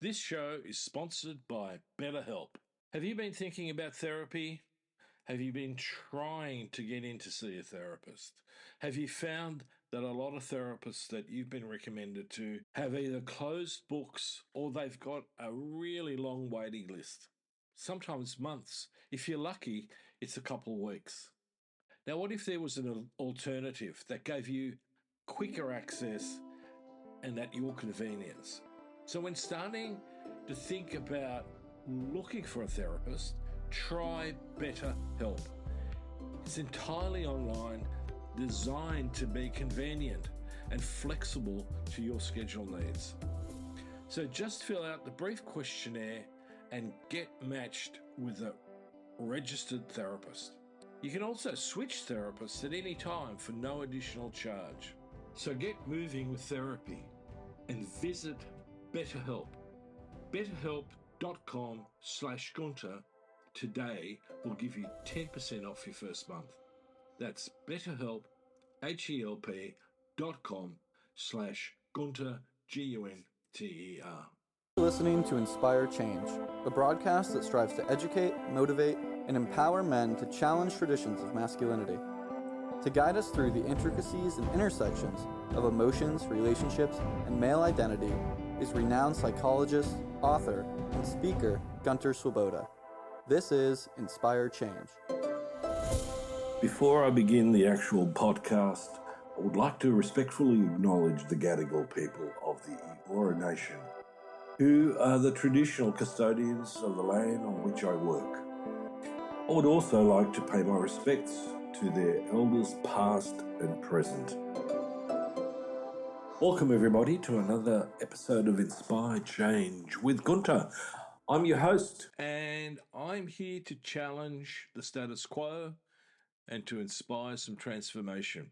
This show is sponsored by BetterHelp. Have you been thinking about therapy? Have you been trying to get in to see a therapist? Have you found that a lot of therapists that you've been recommended to have either closed books or they've got a really long waiting list? Sometimes months. If you're lucky, it's a couple of weeks. Now, what if there was an alternative that gave you quicker access and at your convenience? So when starting to think about looking for a therapist, try BetterHelp. It's entirely online, designed to be convenient and flexible to your schedule needs. So just fill out the brief questionnaire and get matched with a registered therapist. You can also switch therapists at any time for no additional charge. So get moving with therapy and visit BetterHelp. BetterHelp.com/Gunter today will give you 10% off your first month. That's BetterHelp, HELP.com/Gunter, GUNTER. Listening to Inspire Change, a broadcast that strives to educate, motivate, and empower men to challenge traditions of masculinity. To guide us through the intricacies and intersections of emotions, relationships, and male identity is renowned psychologist, author, and speaker Gunter Swoboda. This is Inspire Change. Before I begin the actual podcast, I would like to respectfully acknowledge the Gadigal people of the Eora Nation, who are the traditional custodians of the land on which I work. I would also like to pay my respects to their elders past and present. Welcome everybody to another episode of Inspire Change with Gunter. I'm your host. And I'm here to challenge the status quo and to inspire some transformation.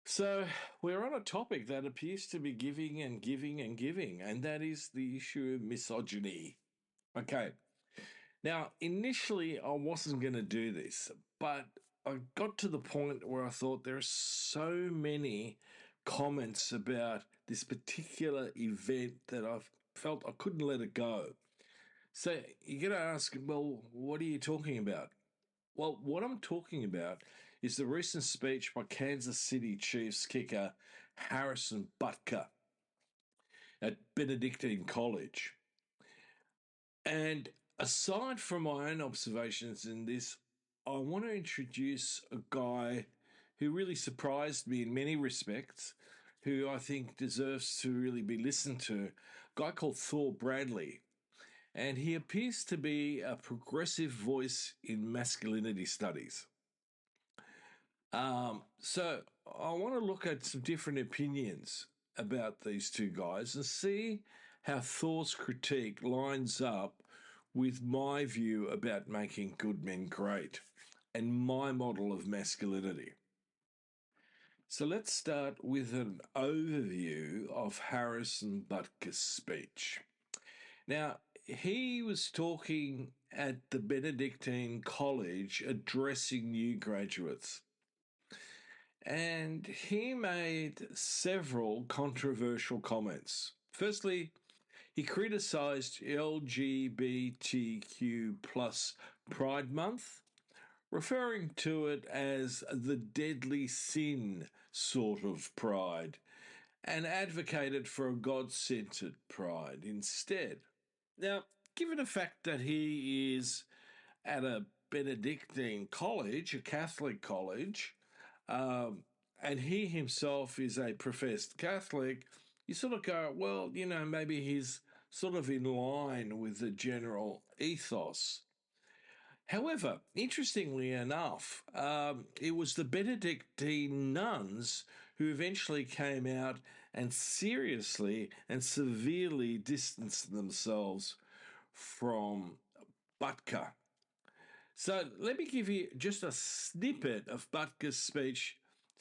So we're on a topic that appears to be giving, and that is the issue of misogyny. Okay. Now, initially, I wasn't going to do this, but I got to the point where I thought there are so many comments about this particular event that I felt I couldn't let it go. So you're going to ask, well, what are you talking about? Well, what I'm talking about is the recent speech by Kansas City Chiefs kicker Harrison Butker at Benedictine College. And aside from my own observations in this, I want to introduce a guy who really surprised me in many respects, who I think deserves to really be listened to, a guy called Thor Bradley. And he appears to be a progressive voice in masculinity studies. So I want to look at some different opinions about these two guys and see how Thor's critique lines up with my view about making good men great and my model of masculinity. So let's start with an overview of Harrison Butker's speech. Now, he was talking at the Benedictine College addressing new graduates. And he made several controversial comments. Firstly, he criticised LGBTQ plus Pride Month, referring to it as the deadly sin sort of pride, and advocated for a God-centered pride instead. Now, given the fact that he is at a Benedictine college, a Catholic college, and he himself is a professed Catholic, you sort of go, well, maybe he's sort of in line with the general ethos. However, interestingly enough, it was the Benedictine nuns who eventually came out and seriously and severely distanced themselves from Butker. So let me give you just a snippet of Butker's speech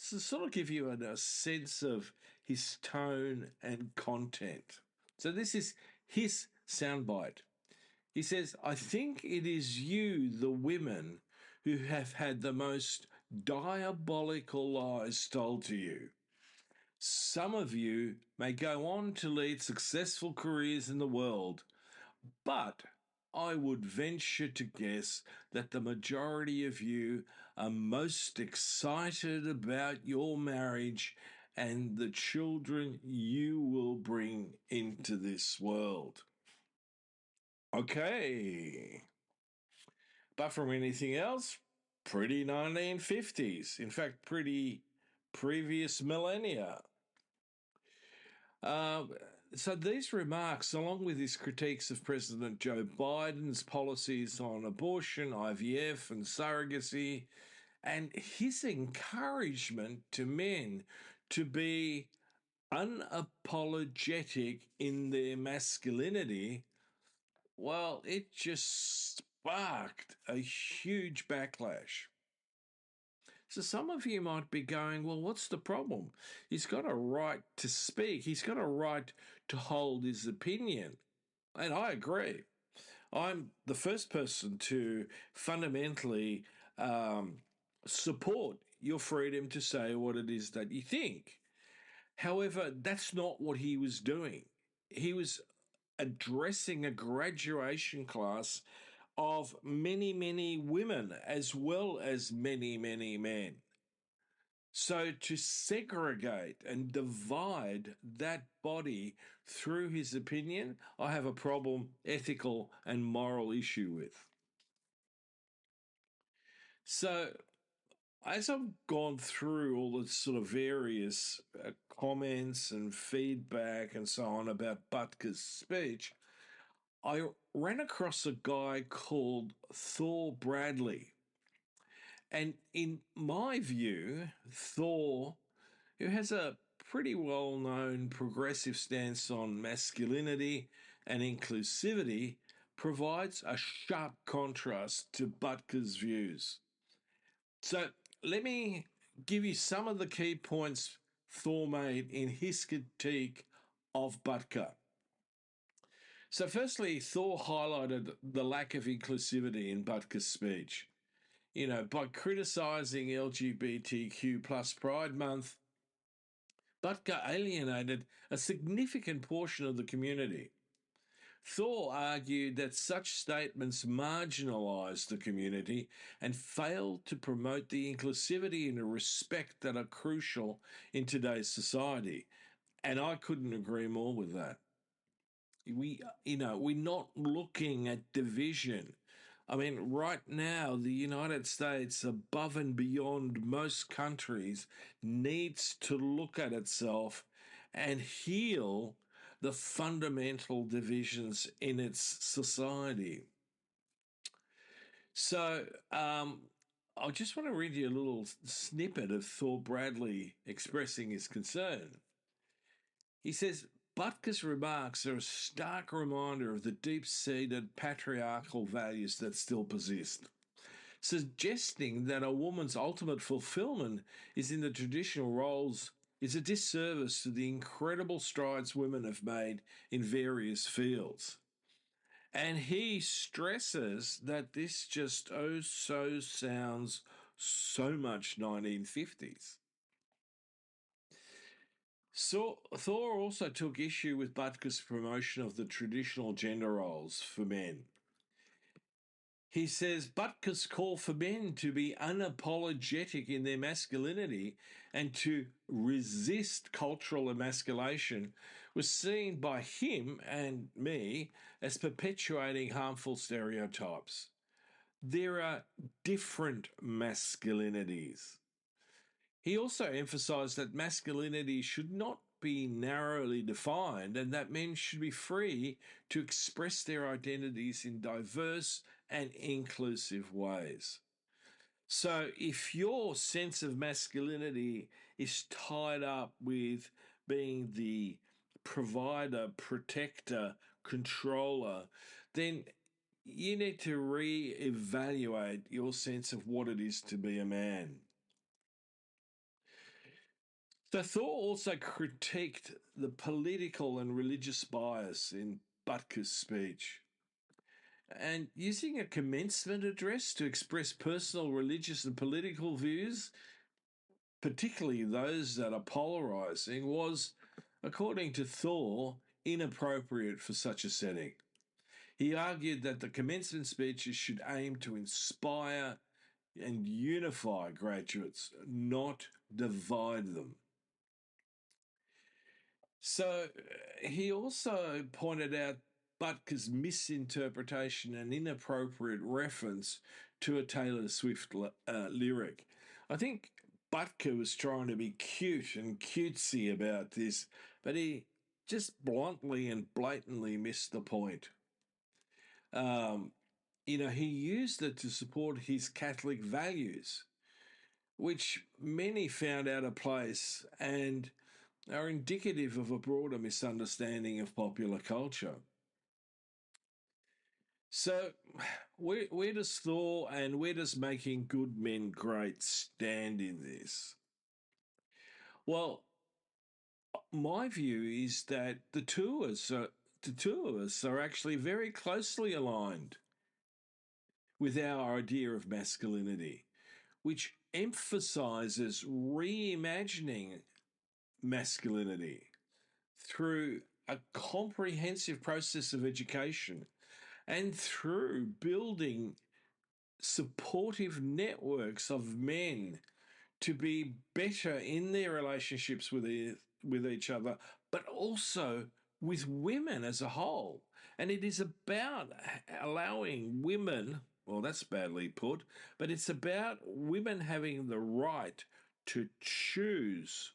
to sort of give you a sense of his tone and content. So this is his soundbite. He says, "I think it is you, the women, who have had the most diabolical lies told to you. Some of you may go on to lead successful careers in the world, but I would venture to guess that the majority of you are most excited about your marriage and the children you will bring into this world. Okay. But from anything else, pretty 1950s. In fact, pretty previous millennia. So these remarks, along with his critiques of President Joe Biden's policies on abortion, IVF, and surrogacy, and his encouragement to men to be unapologetic in their masculinity, well, it just sparked a huge backlash. So some of you might be going, well, what's the problem? He's got a right to speak. He's got a right to hold his opinion. And I agree. I'm the first person to fundamentally support your freedom to say what it is that you think. However, that's not what he was doing. He was addressing a graduation class of many, many women as well as many, many men. So to segregate and divide that body through his opinion, I have a problem, ethical and moral issue with. So as I've gone through all the sort of various comments and feedback and so on about Butker's speech, I ran across a guy called Thor Bradley. And in my view, Thor, who has a pretty well-known progressive stance on masculinity and inclusivity, provides a sharp contrast to Butker's views. So let me give you some of the key points Thor made in his critique of Butker. So firstly, Thor highlighted the lack of inclusivity in Butker's speech. You know, by criticising LGBTQ plus Pride Month, Butker alienated a significant portion of the community. Thor argued that such statements marginalise the community and fail to promote the inclusivity and respect that are crucial in today's society. And I couldn't agree more with that. We're not looking at division. I mean, right now, the United States, above and beyond most countries, needs to look at itself and heal the fundamental divisions in its society. So, I just want to read you a little snippet of Thor Bradley expressing his concern. He says, Butker's remarks are a stark reminder of the deep-seated patriarchal values that still persist, suggesting that a woman's ultimate fulfillment is in the traditional roles is a disservice to the incredible strides women have made in various fields. And he stresses that this just so sounds so much 1950s. So Thor also took issue with Butker's promotion of the traditional gender roles for men. He says Butker's call for men to be unapologetic in their masculinity and to resist cultural emasculation was seen by him and me as perpetuating harmful stereotypes. There are different masculinities. He also emphasised that masculinity should not be narrowly defined and that men should be free to express their identities in diverse and inclusive ways. So if your sense of masculinity is tied up with being the provider, protector, controller, then you need to re-evaluate your sense of what it is to be a man. So Thor also critiqued the political and religious bias in Butker's speech. And using a commencement address to express personal religious and political views, particularly those that are polarizing, was, according to Thor, inappropriate for such a setting. He argued that the commencement speeches should aim to inspire and unify graduates, not divide them. So he also pointed out Butker's misinterpretation and inappropriate reference to a Taylor Swift lyric. I think Butker was trying to be cute and cutesy about this, but he just bluntly and blatantly missed the point. He used it to support his Catholic values, which many found out of place and are indicative of a broader misunderstanding of popular culture. So, where does Thor and where does making good men great stand in this? Well, my view is that the two of us are actually very closely aligned with our idea of masculinity, which emphasizes reimagining masculinity through a comprehensive process of education and through building supportive networks of men to be better in their relationships with each other, but also with women as a whole. And it is about allowing women, well, that's badly put, but it's about women having the right to choose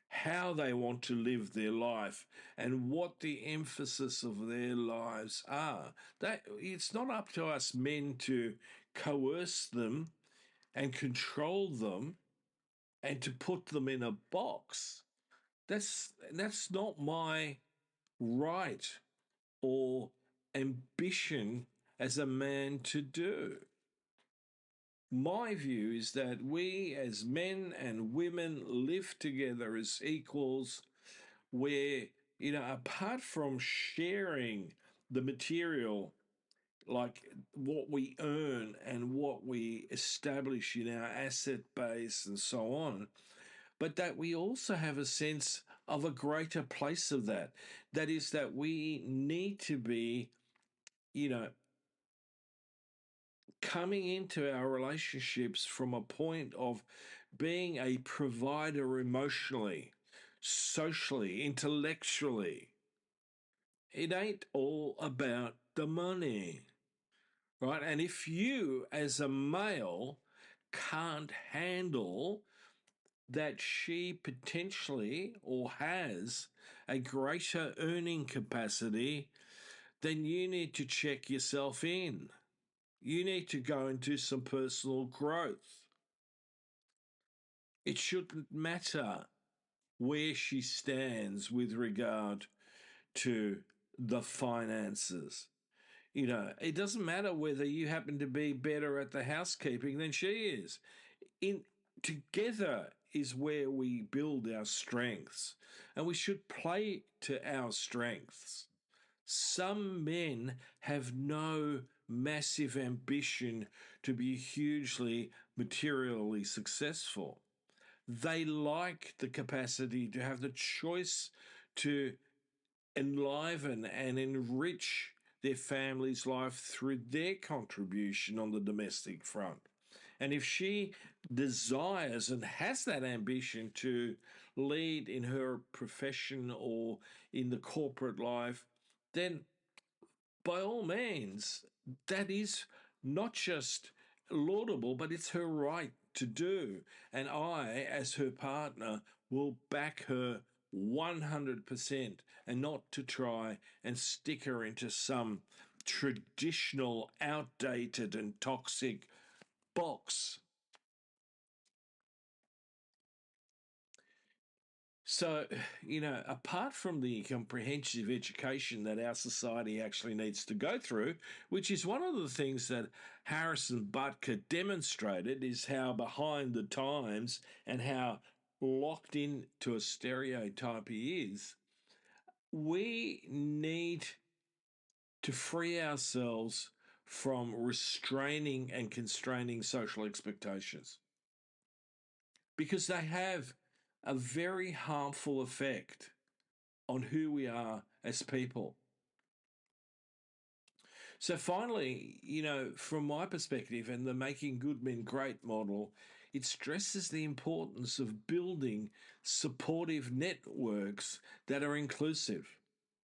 how they want to live their life and what the emphasis of their lives are. That it's not up to us men to coerce them and control them and to put them in a box. That's not my right or ambition as a man to do. My view is that we as men and women live together as equals where, apart from sharing the material, like what we earn and what we establish in our asset base and so on, but that we also have a sense of a greater place of that. That is, that we need to be, coming into our relationships from a point of being a provider emotionally, socially, intellectually. It ain't all about the money, right? And if you, as a male, can't handle that she potentially or has a greater earning capacity, then you need to check yourself in. You need to go and do some personal growth. It shouldn't matter where she stands with regard to the finances. It doesn't matter whether you happen to be better at the housekeeping than she is. Together is where we build our strengths, and we should play to our strengths. Some men have no massive ambition to be hugely materially successful. They like the capacity to have the choice to enliven and enrich their family's life through their contribution on the domestic front. And if she desires and has that ambition to lead in her profession or in the corporate life, then by all means, that is not just laudable, but it's her right to do. And I, as her partner, will back her 100% and not to try and stick her into some traditional, outdated, and toxic box. So, apart from the comprehensive education that our society actually needs to go through, which is one of the things that Harrison Butker demonstrated, is how behind the times and how locked into a stereotype he is, we need to free ourselves from restraining and constraining social expectations. because they have a very harmful effect on who we are as people. So finally, from my perspective and the Making Good Men Great model, it stresses the importance of building supportive networks that are inclusive,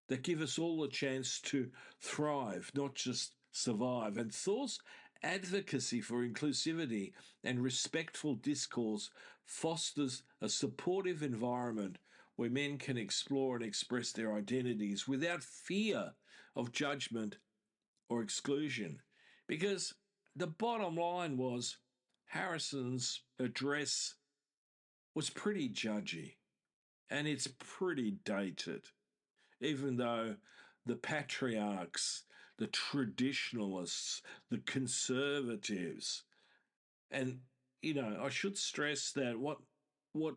that give us all a chance to thrive, not just survive. And Thor's advocacy for inclusivity and respectful discourse fosters a supportive environment where men can explore and express their identities without fear of judgment or exclusion. Because the bottom line was Harrison's address was pretty judgy and it's pretty dated, even though the patriarchs, the traditionalists, the conservatives, and I should stress that what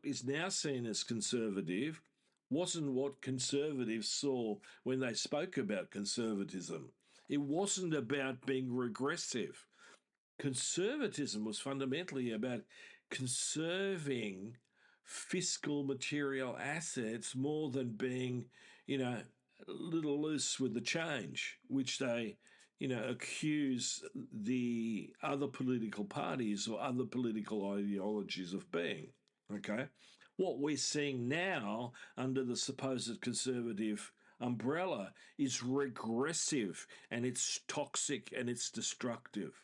is now seen as conservative wasn't what conservatives saw when they spoke about conservatism. It wasn't about being regressive. Conservatism was fundamentally about conserving fiscal material assets more than being, a little loose with the change, which they, accuse the other political parties or other political ideologies of being. Okay. What we're seeing now under the supposed conservative umbrella is regressive and it's toxic and it's destructive.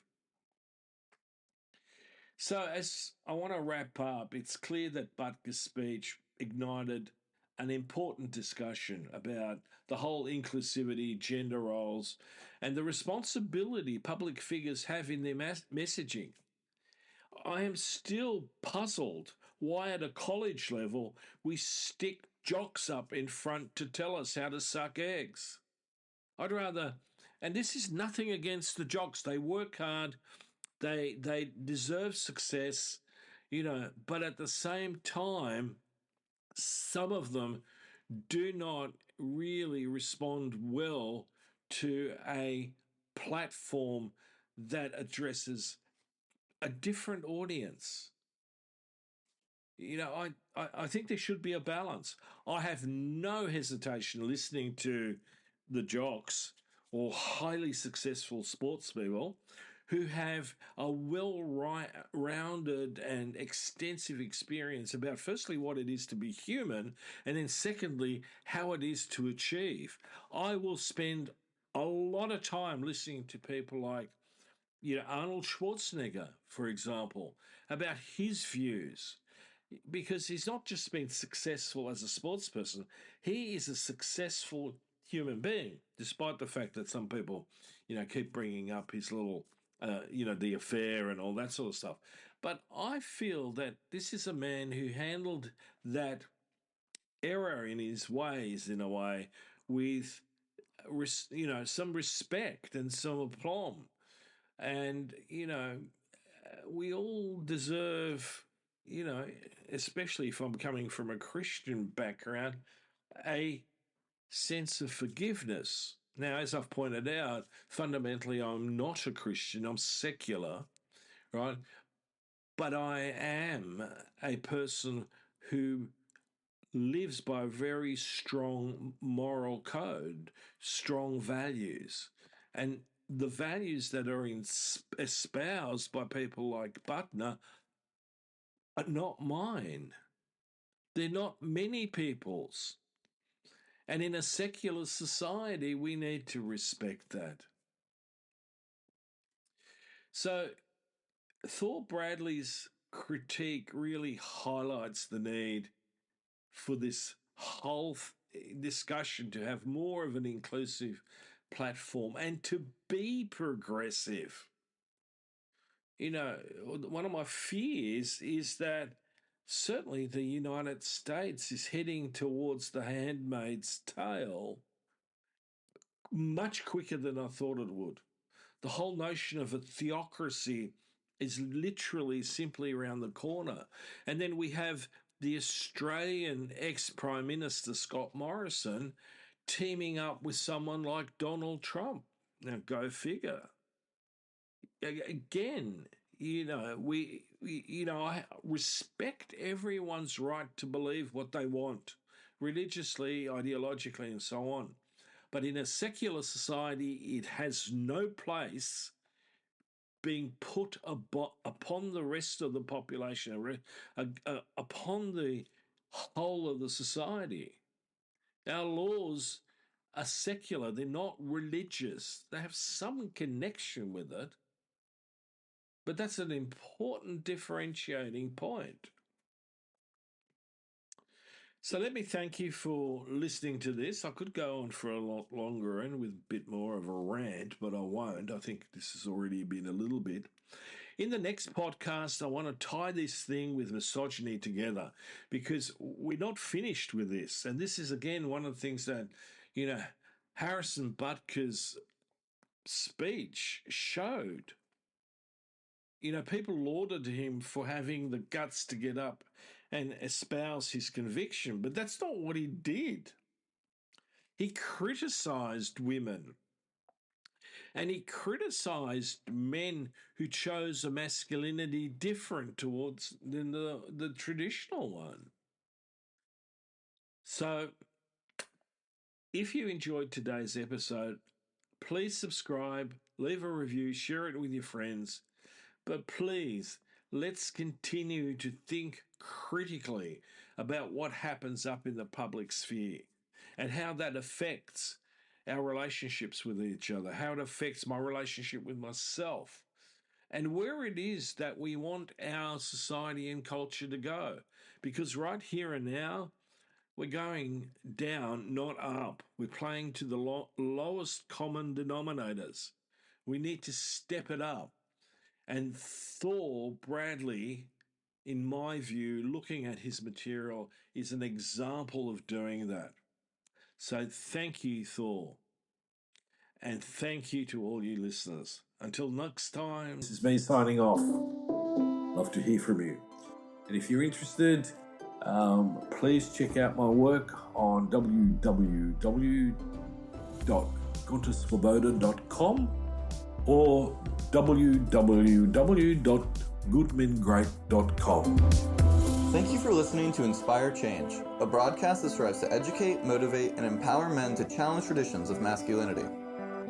So, as I want to wrap up, it's clear that Butker's speech ignited an important discussion about the whole inclusivity, gender roles, and the responsibility public figures have in their messaging. I am still puzzled why, at a college level, we stick jocks up in front to tell us how to suck eggs. I'd rather, and this is nothing against the jocks, they work hard. They deserve success, but at the same time, some of them do not really respond well to a platform that addresses a different audience. I think there should be a balance. I have no hesitation listening to the jocks or highly successful sports people who have a well-rounded and extensive experience about, firstly, what it is to be human, and then secondly, how it is to achieve. I will spend a lot of time listening to people like, Arnold Schwarzenegger, for example, about his views, because he's not just been successful as a sports person, he is a successful human being, despite the fact that some people, keep bringing up his little the affair and all that sort of stuff. But I feel that this is a man who handled that error in his ways, in a way, with, some respect and some aplomb. And, we all deserve, especially if I'm coming from a Christian background, a sense of forgiveness. Now, as I've pointed out, fundamentally, I'm not a Christian, I'm secular, right? But I am a person who lives by a very strong moral code, strong values. And the values that are espoused by people like Butker are not mine. They're not many people's. And in a secular society, we need to respect that. So, Thor Bradley's critique really highlights the need for this whole discussion to have more of an inclusive platform and to be progressive. One of my fears is that certainly the United States is heading towards the Handmaid's Tale much quicker than I thought it would. The whole notion of a theocracy is literally simply around the corner. And then we have the Australian ex-Prime Minister Scott Morrison teaming up with someone like Donald Trump. Now, go figure. Again, I respect everyone's right to believe what they want, religiously, ideologically, and so on. But in a secular society, it has no place being put upon the rest of the population, upon the whole of the society. Our laws are secular, they're not religious. They have some connection with it, but that's an important differentiating point. So let me thank you for listening to this. I could go on for a lot longer and with a bit more of a rant, but I won't. I think this has already been a little bit. In the next podcast, I want to tie this thing with misogyny together because we're not finished with this. And this is, again, one of the things that, Harrison Butker's speech showed. People lauded him for having the guts to get up and espouse his conviction, but that's not what he did. He criticized women and he criticized men who chose a masculinity different than the traditional one. So, if you enjoyed today's episode, please subscribe, leave a review, share it with your friends. But please, let's continue to think critically about what happens up in the public sphere and how that affects our relationships with each other, how it affects my relationship with myself, and where it is that we want our society and culture to go. Because right here and now, we're going down, not up. We're playing to the lowest common denominators. We need to step it up. And Thor Bradley, in my view, looking at his material, is an example of doing that. So thank you, Thor. And thank you to all you listeners. Until next time. This is me signing off. Love to hear from you. And if you're interested, please check out my work on www.gunterswoboda.com or www.goodmengreat.com. Thank you for listening to Inspire Change, a broadcast that strives to educate, motivate, and empower men to challenge traditions of masculinity.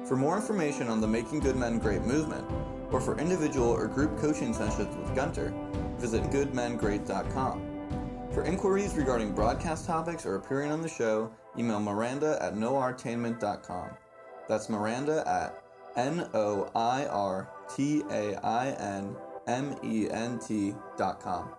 For more information on the Making Good Men Great movement, or for individual or group coaching sessions with Gunter, visit goodmengreat.com. For inquiries regarding broadcast topics or appearing on the show, email Miranda@noirtainment.com. That's Miranda at NOIRTAINMENT.com.